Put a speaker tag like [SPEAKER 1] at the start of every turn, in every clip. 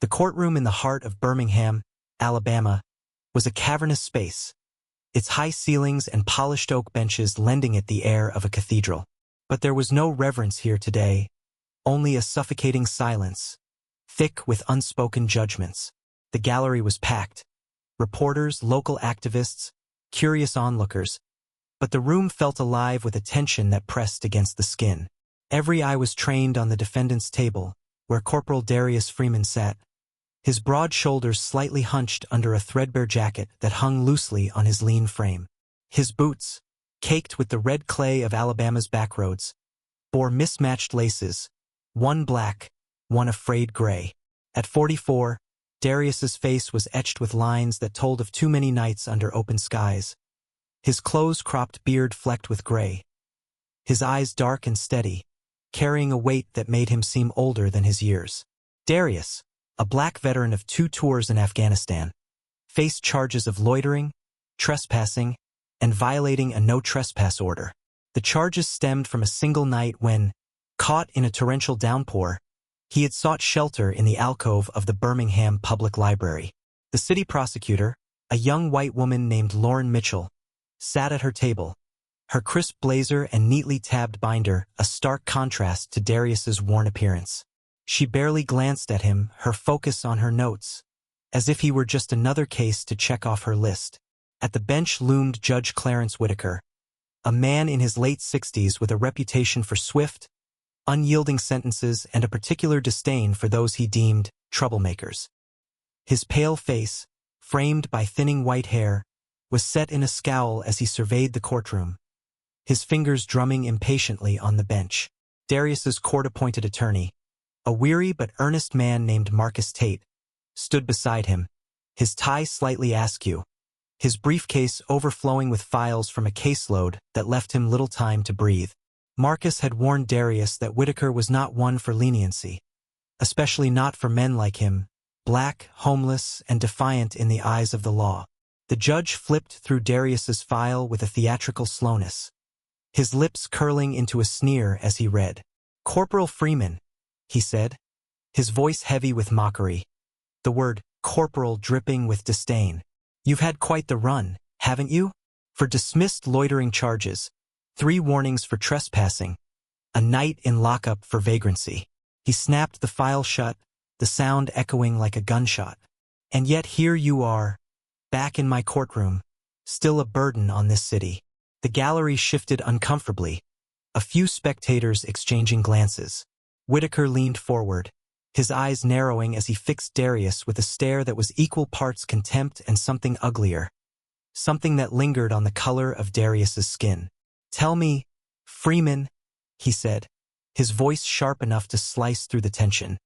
[SPEAKER 1] The courtroom in the heart of Birmingham, Alabama, was a cavernous space, its high ceilings and polished oak benches lending it the air of a cathedral. But there was no reverence here today, only a suffocating silence, thick with unspoken judgments. The gallery was packed. Reporters, local activists, curious onlookers. But the room felt alive with a tension that pressed against the skin. Every eye was trained on the defendant's table, where Corporal Darius Freeman sat, his broad shoulders slightly hunched under a threadbare jacket that hung loosely on his lean frame. His boots, caked with the red clay of Alabama's backroads, bore mismatched laces, one black, one a frayed gray. At 44, Darius's face was etched with lines that told of too many nights under open skies, his close-cropped beard flecked with gray, his eyes dark and steady, carrying a weight that made him seem older than his years. Darius, a black veteran of 2 tours in Afghanistan, faced charges of loitering, trespassing, and violating a no-trespass order. The charges stemmed from a single night when, caught in a torrential downpour, he had sought shelter in the alcove of the Birmingham Public Library. The city prosecutor, a young white woman named Lauren Mitchell, sat at her table, her crisp blazer and neatly tabbed binder a stark contrast to Darius's worn appearance. She barely glanced at him, her focus on her notes, as if he were just another case to check off her list. At the bench loomed Judge Clarence Whitaker, a man in his late 60s with a reputation for swift, unyielding sentences and a particular disdain for those he deemed troublemakers. His pale face, framed by thinning white hair, was set in a scowl as he surveyed the courtroom, his fingers drumming impatiently on the bench. Darius's court-appointed attorney, a weary but earnest man named Marcus Tate, stood beside him, his tie slightly askew, his briefcase overflowing with files from a caseload that left him little time to breathe. Marcus had warned Darius that Whitaker was not one for leniency, especially not for men like him, black, homeless, and defiant in the eyes of the law. The judge flipped through Darius's file with a theatrical slowness, his lips curling into a sneer as he read. "Corporal Freeman," he said, his voice heavy with mockery, the word corporal dripping with disdain. "You've had quite the run, haven't you? For dismissed loitering charges, 3 warnings for trespassing, a night in lockup for vagrancy." He snapped the file shut, the sound echoing like a gunshot. "And yet here you are, back in my courtroom, still a burden on this city." The gallery shifted uncomfortably, a few spectators exchanging glances. Whitaker leaned forward, his eyes narrowing as he fixed Darius with a stare that was equal parts contempt and something uglier, something that lingered on the color of Darius's skin. "Tell me, Freeman," he said, his voice sharp enough to slice through the tension.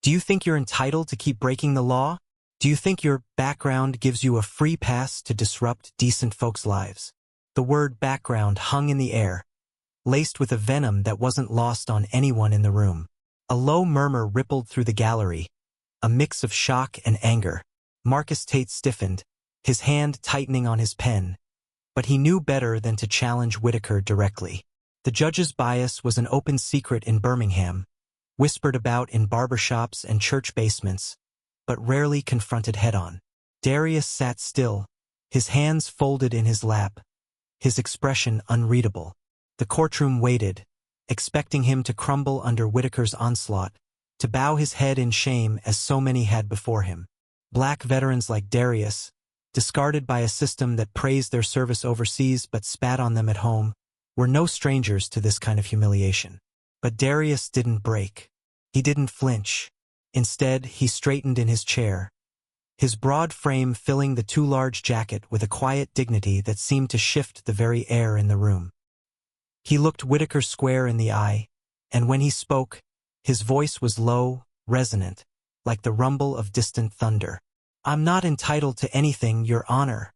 [SPEAKER 1] "Do you think you're entitled to keep breaking the law? Do you think your background gives you a free pass to disrupt decent folks' lives?" The word background hung in the air, laced with a venom that wasn't lost on anyone in the room. A low murmur rippled through the gallery, a mix of shock and anger. Marcus Tate stiffened, his hand tightening on his pen, but he knew better than to challenge Whitaker directly. The judge's bias was an open secret in Birmingham, whispered about in barbershops and church basements, but rarely confronted head-on. Darius sat still, his hands folded in his lap, his expression unreadable. The courtroom waited, expecting him to crumble under Whitaker's onslaught, to bow his head in shame as so many had before him. Black veterans like Darius, discarded by a system that praised their service overseas but spat on them at home, were no strangers to this kind of humiliation. But Darius didn't break. He didn't flinch. Instead, he straightened in his chair, his broad frame filling the too large jacket with a quiet dignity that seemed to shift the very air in the room. He looked Whitaker square in the eye, and when he spoke, his voice was low, resonant, like the rumble of distant thunder. "I'm not entitled to anything, Your Honor,"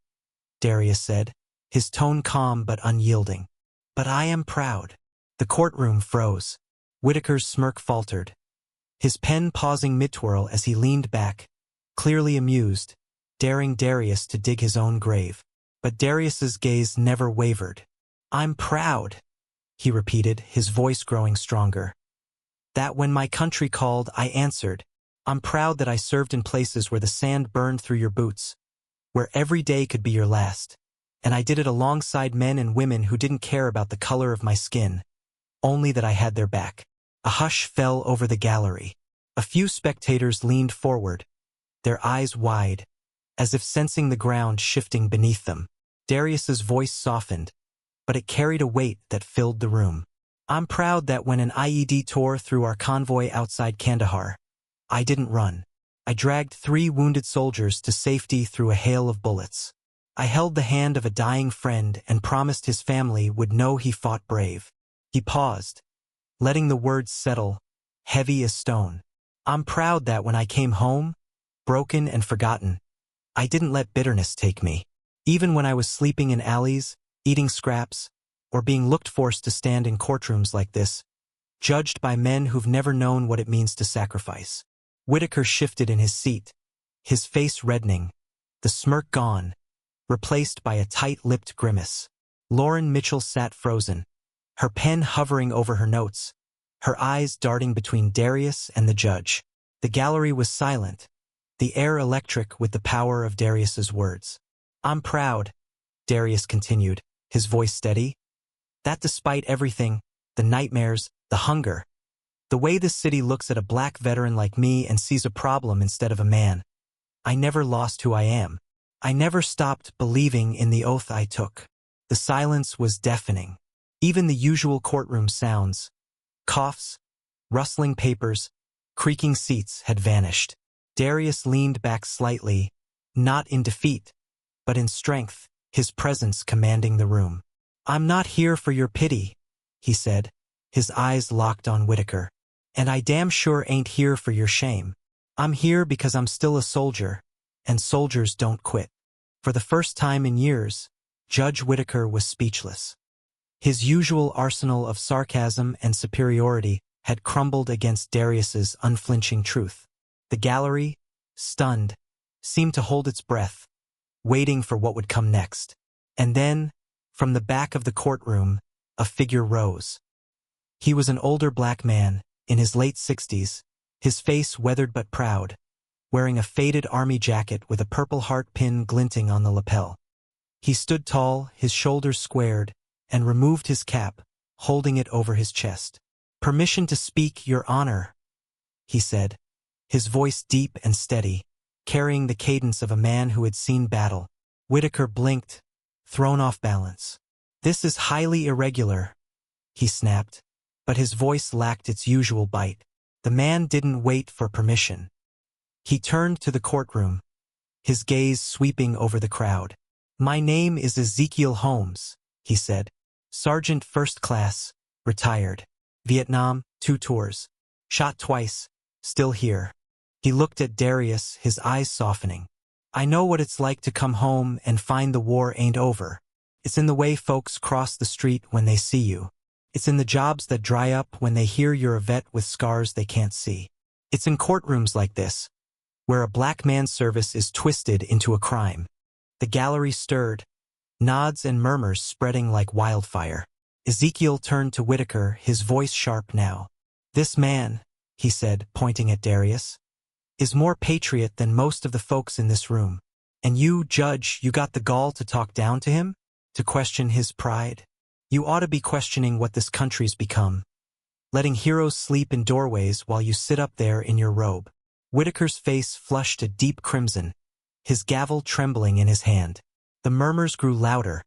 [SPEAKER 1] Darius said, his tone calm but unyielding. "But I am proud." The courtroom froze. Whitaker's smirk faltered, his pen pausing mid-twirl as he leaned back, clearly amused, daring Darius to dig his own grave. But Darius's gaze never wavered. "I'm proud," he repeated, his voice growing stronger. "That when my country called, I answered, I'm proud that I served in places where the sand burned through your boots, where every day could be your last. And I did it alongside men and women who didn't care about the color of my skin, only that I had their back. A hush fell over the gallery. A few spectators leaned forward, their eyes wide, as if sensing the ground shifting beneath them. Darius's voice softened, but it carried a weight that filled the room. I'm proud that when an IED tore through our convoy outside Kandahar, I didn't run. I dragged 3 wounded soldiers to safety through a hail of bullets. I held the hand of a dying friend and promised his family would know he fought brave. He paused, letting the words settle, heavy as stone. I'm proud that when I came home, broken and forgotten, I didn't let bitterness take me. Even when I was sleeping in alleys, eating scraps, or being looked forced to stand in courtrooms like this, judged by men who've never known what it means to sacrifice. Whitaker shifted in his seat, his face reddening, the smirk gone, replaced by a tight-lipped grimace. Lauren Mitchell sat frozen, her pen hovering over her notes, her eyes darting between Darius and the judge. The gallery was silent, the air electric with the power of Darius's words. I'm proud, Darius continued, his voice steady, that despite everything, the nightmares, the hunger, the way this city looks at a black veteran like me and sees a problem instead of a man, I never lost who I am. I never stopped believing in the oath I took. The silence was deafening. Even the usual courtroom sounds, coughs, rustling papers, creaking seats had vanished. Darius leaned back slightly, not in defeat, but in strength, his presence commanding the room. I'm not here for your pity, he said, his eyes locked on Whitaker. And I damn sure ain't here for your shame. I'm here because I'm still a soldier, and soldiers don't quit. For the first time in years, Judge Whitaker was speechless. His usual arsenal of sarcasm and superiority had crumbled against Darius's unflinching truth. The gallery, stunned, seemed to hold its breath, waiting for what would come next. And then, from the back of the courtroom, a figure rose. He was an older black man, in his late 60s, his face weathered but proud, wearing a faded army jacket with a purple heart pin glinting on the lapel. He stood tall, his shoulders squared, and removed his cap, holding it over his chest. "Permission to speak, Your Honor," he said, his voice deep and steady, carrying the cadence of a man who had seen battle. Whitaker blinked, thrown off balance. "This is highly irregular," he snapped, but his voice lacked its usual bite. The man didn't wait for permission. He turned to the courtroom, his gaze sweeping over the crowd. "My name is Ezekiel Holmes," he said. "Sergeant First Class, retired. Vietnam, 2 tours. Shot twice, still here." He looked at Darius, his eyes softening. "I know what it's like to come home and find the war ain't over. It's in the way folks cross the street when they see you. It's in the jobs that dry up when they hear you're a vet with scars they can't see. It's in courtrooms like this, where a black man's service is twisted into a crime." The gallery stirred, nods and murmurs spreading like wildfire. Ezekiel turned to Whitaker, his voice sharp now. "This man," he said, pointing at Darius, "is more patriot than most of the folks in this room. And you, Judge, you got the gall to talk down to him? To question his pride? You ought to be questioning what this country's become. Letting heroes sleep in doorways while you sit up there in your robe." Whitaker's face flushed a deep crimson, his gavel trembling in his hand. The murmurs grew louder,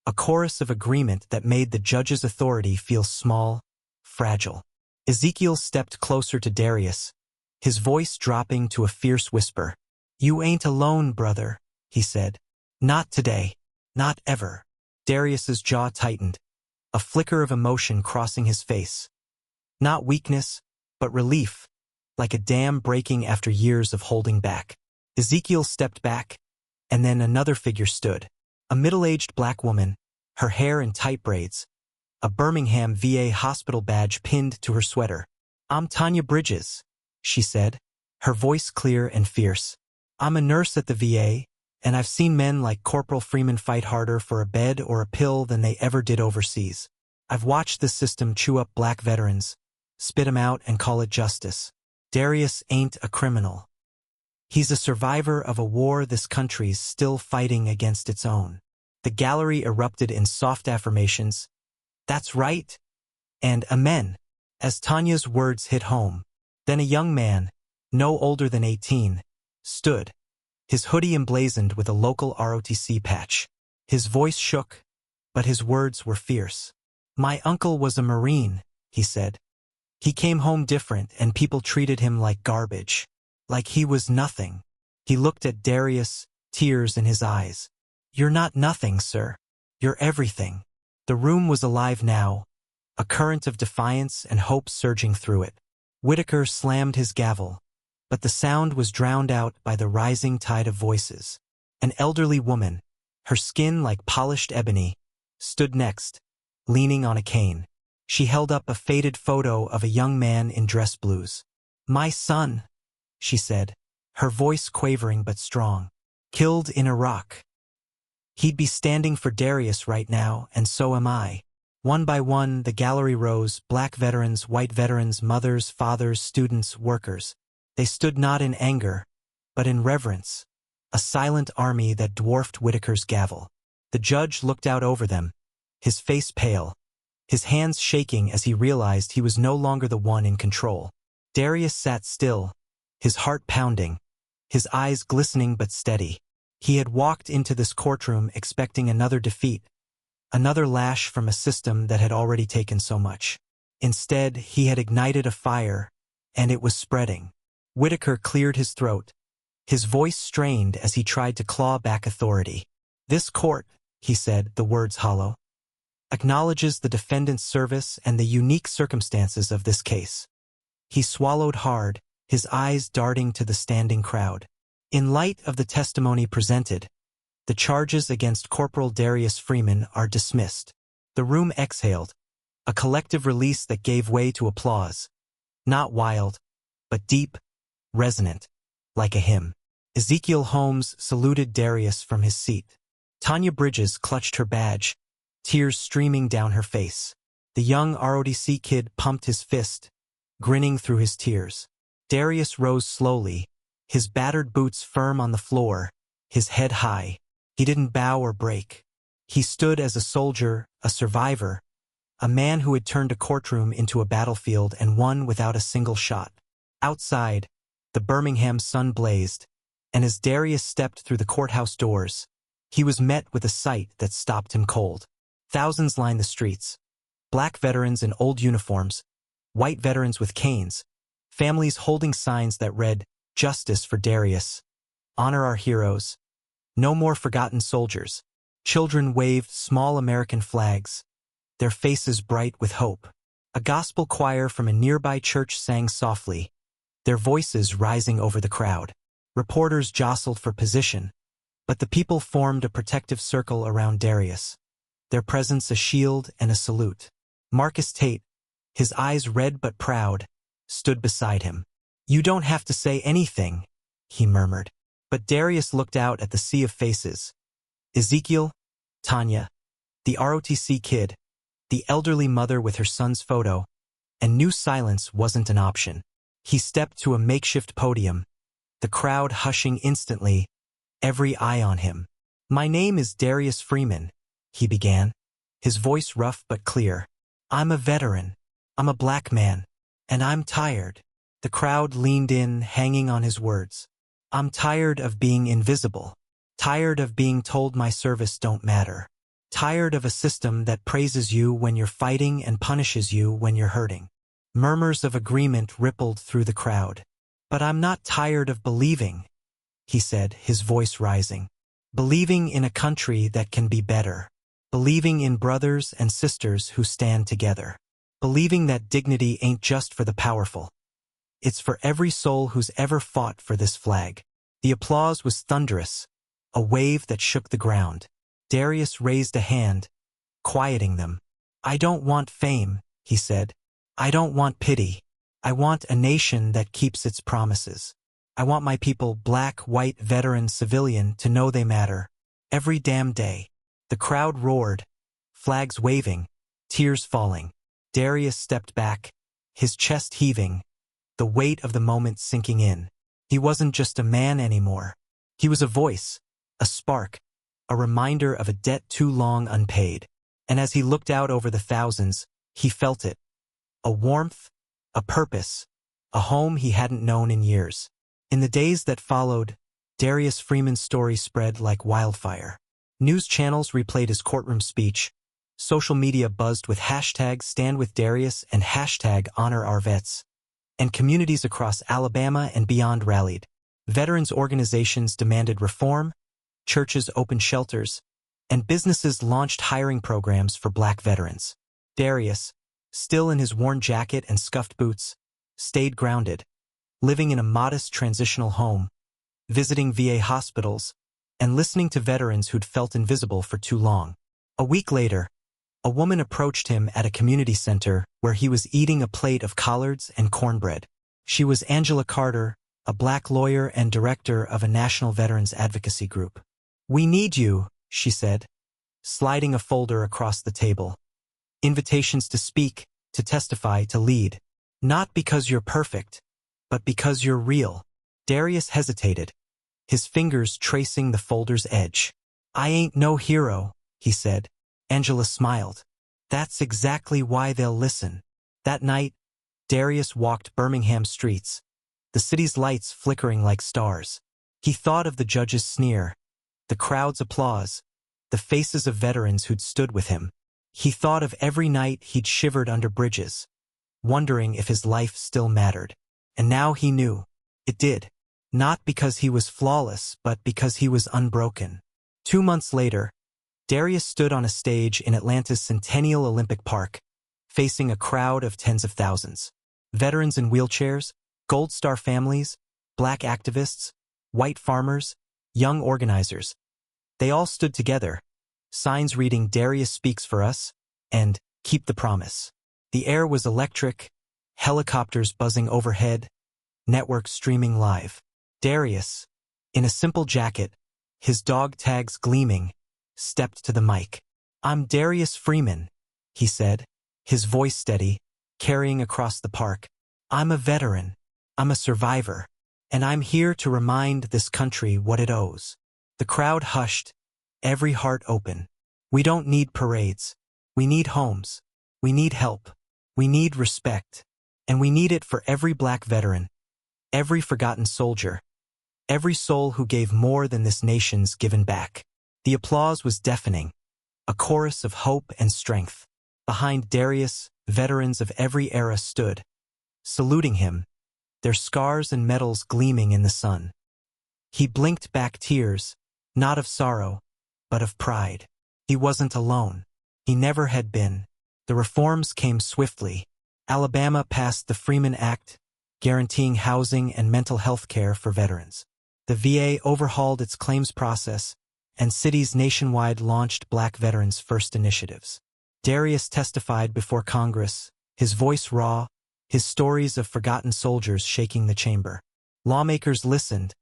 [SPEAKER 1] a chorus of agreement that made the judge's authority feel small, fragile. Ezekiel stepped closer to Darius, his voice dropping to a fierce whisper. "You ain't alone, brother," he said. "Not today. Not ever." Darius's jaw tightened, a flicker of emotion crossing his face. Not weakness, but relief, like a dam breaking after years of holding back. Ezekiel stepped back, and then another figure stood. A middle-aged black woman, her hair in tight braids, a Birmingham VA hospital badge pinned to her sweater. "I'm Tanya Bridges," she said, her voice clear and fierce. "I'm a nurse at the VA, and I've seen men like Corporal Freeman fight harder for a bed or a pill than they ever did overseas. I've watched this system chew up black veterans, spit 'em out and call it justice. Darius ain't a criminal. He's a survivor of a war this country's still fighting against its own. The gallery erupted in soft affirmations. That's right. And amen, as Tanya's words hit home. Then a young man, no older than 18, stood, his hoodie emblazoned with a local ROTC patch. His voice shook, but his words were fierce. My uncle was a Marine, he said. He came home different and people treated him like garbage. Like he was nothing. He looked at Darius, tears in his eyes. You're not nothing, sir. You're everything. The room was alive now, a current of defiance and hope surging through it. Whitaker slammed his gavel, but the sound was drowned out by the rising tide of voices. An elderly woman, her skin like polished ebony, stood next, leaning on a cane. She held up a faded photo of a young man in dress blues. My son, she said, her voice quavering but strong. Killed in Iraq. He'd be standing for Darius right now, and so am I. One by one, the gallery rose, black veterans, white veterans, mothers, fathers, students, workers. They stood not in anger, but in reverence, a silent army that dwarfed Whitaker's gavel. The judge looked out over them, his face pale, his hands shaking as he realized he was no longer the one in control. Darius sat still, his heart pounding, his eyes glistening but steady. He had walked into this courtroom expecting another defeat, another lash from a system that had already taken so much. Instead, he had ignited a fire, and it was spreading. Whitaker cleared his throat, his voice strained as he tried to claw back authority. This court, he said, the words hollow, acknowledges the defendant's service and the unique circumstances of this case. He swallowed hard, his eyes darting to the standing crowd. In light of the testimony presented, the charges against Corporal Darius Freeman are dismissed. The room exhaled, a collective release that gave way to applause. Not wild, but deep, resonant, like a hymn. Ezekiel Holmes saluted Darius from his seat. Tanya Bridges clutched her badge, tears streaming down her face. The young ROTC kid pumped his fist, grinning through his tears. Darius rose slowly, his battered boots firm on the floor, his head high. He didn't bow or break. He stood as a soldier, a survivor, a man who had turned a courtroom into a battlefield and won without a single shot. Outside, the Birmingham sun blazed, and as Darius stepped through the courthouse doors, he was met with a sight that stopped him cold. Thousands lined the streets. Black veterans in old uniforms, white veterans with canes, families holding signs that read, Justice for Darius, Honor our heroes, No more forgotten soldiers. Children waved small American flags, their faces bright with hope. A gospel choir from a nearby church sang softly, their voices rising over the crowd. Reporters jostled for position, but the people formed a protective circle around Darius, their presence a shield and a salute. Marcus Tate, his eyes red but proud, stood beside him. You don't have to say anything, he murmured. But Darius looked out at the sea of faces. Ezekiel, Tanya, the ROTC kid, the elderly mother with her son's photo, and knew silence wasn't an option. He stepped to a makeshift podium, the crowd hushing instantly, every eye on him. My name is Darius Freeman, he began, his voice rough but clear. I'm a veteran. I'm a black man. And I'm tired. The crowd leaned in, hanging on his words. I'm tired of being invisible. Tired of being told my service don't matter. Tired of a system that praises you when you're fighting and punishes you when you're hurting. Murmurs of agreement rippled through the crowd. But I'm not tired of believing, he said, his voice rising. Believing in a country that can be better. Believing in brothers and sisters who stand together. Believing that dignity ain't just for the powerful. It's for every soul who's ever fought for this flag. The applause was thunderous, a wave that shook the ground. Darius raised a hand, quieting them. I don't want fame, he said. I don't want pity. I want a nation that keeps its promises. I want my people, black, white, veteran, civilian, to know they matter. Every damn day. The crowd roared, flags waving, tears falling. Darius stepped back, his chest heaving. the weight of the moment sinking in. He wasn't just a man anymore. He was a voice, a spark, a reminder of a debt too long unpaid. And as he looked out over the thousands, he felt it. A warmth, a purpose, a home he hadn't known in years. In the days that followed, Darius Freeman's story spread like wildfire. News channels replayed his courtroom speech. Social media buzzed with hashtag #StandWithDarius and hashtag #HonorOurVets. And communities across Alabama and beyond rallied. Veterans organizations demanded reform, churches opened shelters, and businesses launched hiring programs for Black veterans. Darius, still in his worn jacket and scuffed boots, stayed grounded, living in a modest transitional home, visiting VA hospitals, and listening to veterans who'd felt invisible for too long. A week later, a woman approached him at a community center where he was eating a plate of collards and cornbread. She was Angela Carter, a Black lawyer and director of a national veterans advocacy group. "We need you," she said, sliding a folder across the table. "Invitations to speak, to testify, to lead. Not because you're perfect, but because you're real." Darius hesitated, his fingers tracing the folder's edge. "I ain't no hero," he said. Angela smiled. "That's exactly why they'll listen." That night, Darius walked Birmingham streets, the city's lights flickering like stars. He thought of the judge's sneer, the crowd's applause, the faces of veterans who'd stood with him. He thought of every night he'd shivered under bridges, wondering if his life still mattered. And now he knew. It did. Not because he was flawless, but because he was unbroken. 2 months later, Darius stood on a stage in Atlanta's Centennial Olympic Park, facing a crowd of tens of thousands. Veterans in wheelchairs, Gold Star families, Black activists, white farmers, young organizers. They all stood together, signs reading "Darius Speaks for Us" and "Keep the Promise." The air was electric, helicopters buzzing overhead, networks streaming live. Darius, in a simple jacket, his dog tags gleaming, stepped to the mic. "I'm Darius Freeman," he said, his voice steady, carrying across the park. "I'm a veteran. I'm a survivor. And I'm here to remind this country what it owes." The crowd hushed, every heart open. "We don't need parades. We need homes. We need help. We need respect. And we need it for every Black veteran, every forgotten soldier, every soul who gave more than this nation's given back." The applause was deafening, a chorus of hope and strength. Behind Darius, veterans of every era stood, saluting him, their scars and medals gleaming in the sun. He blinked back tears, not of sorrow, but of pride. He wasn't alone. He never had been. The reforms came swiftly. Alabama passed the Freeman Act, guaranteeing housing and mental health care for veterans. The VA overhauled its claims process, and cities nationwide launched Black veterans' first initiatives. Darius testified before Congress, his voice raw, his stories of forgotten soldiers shaking the chamber. Lawmakers listened,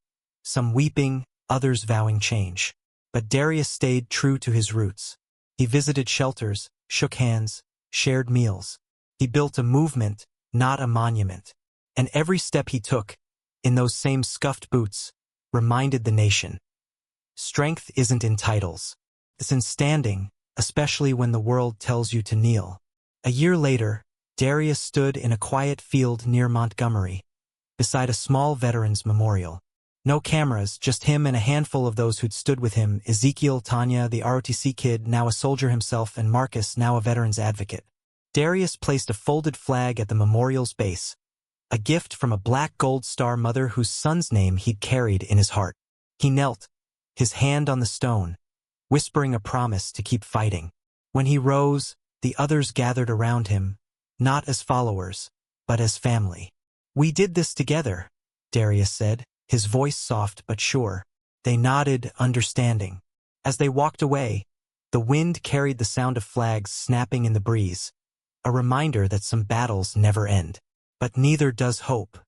[SPEAKER 1] some weeping, others vowing change. But Darius stayed true to his roots. He visited shelters, shook hands, shared meals. He built a movement, not a monument. And every step he took, in those same scuffed boots, reminded the nation. Strength isn't in titles. It's in standing, especially when the world tells you to kneel. A year later, Darius stood in a quiet field near Montgomery, beside a small veterans memorial. No cameras, just him and a handful of those who'd stood with him: Ezekiel, Tanya, the ROTC kid, now a soldier himself, and Marcus, now a veterans advocate. Darius placed a folded flag at the memorial's base, a gift from a Black Gold Star mother whose son's name he'd carried in his heart. He knelt, his hand on the stone, whispering a promise to keep fighting. When he rose, the others gathered around him, not as followers, but as family. "We did this together," Darius said, his voice soft but sure. They nodded, understanding. As they walked away, the wind carried the sound of flags snapping in the breeze, a reminder that some battles never end. But neither does hope.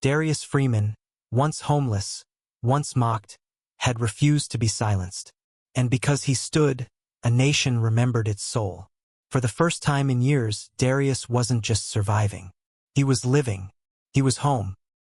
[SPEAKER 1] Darius Freeman, once homeless, once mocked, had refused to be silenced. And because he stood, a nation remembered its soul. For the first time in years, Darius wasn't just surviving. He was living. He was home,